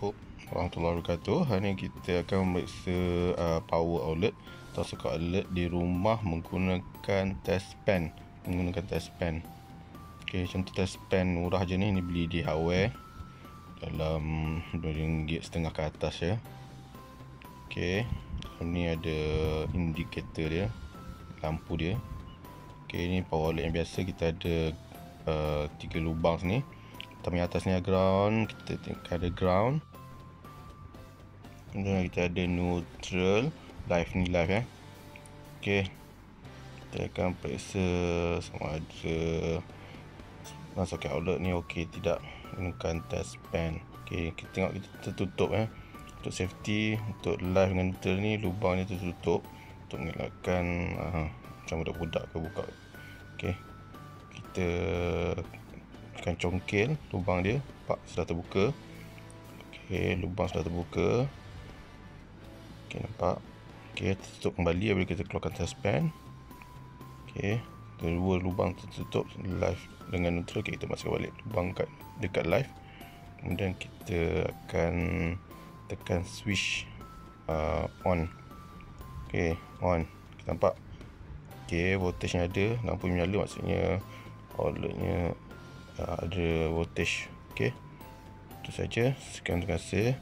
Assalamualaikum warahmatullahi wabarakatuh. Hari ini kita akan memeriksa power outlet atau soket outlet di rumah menggunakan test pen. Okey, contoh test pen murah je ni beli di hardware dalam RM2.5 ke atas ya. Okey, ni ada indikator dia, lampu dia. Okey, ni power outlet yang biasa. Kita ada 3 lubang sini. Tapi atas ni ada ground, kita tengok ada ground. Kemudian kita ada neutral, live ni live ya. Okey, kita akan periksa sama ada soket outlet ni okey tidak, gunakan test pen. Okey, kita tengok kita tertutup ya. Untuk safety, untuk live dengan neutral ni lubang ni tertutup untuk mengelakkan macam budak-budak ke buka. Okey, kita akan congkel lubang dia. Nampak sudah terbuka. Okey, lubang sudah terbuka. Okey, nampak. Okey, tutup kembali apabila kita keluarkan test pen. Okey, dua lubang tertutup, live dengan neutral. Okey, kita masukkan balik lubang dekat live. Kemudian kita akan tekan switch on. Okey, on. Kita nampak. Okey, voltage yang ada, lampu menyala, maksudnya outletnya ada voltage. Okey, itu saja. Sekian, terima kasih.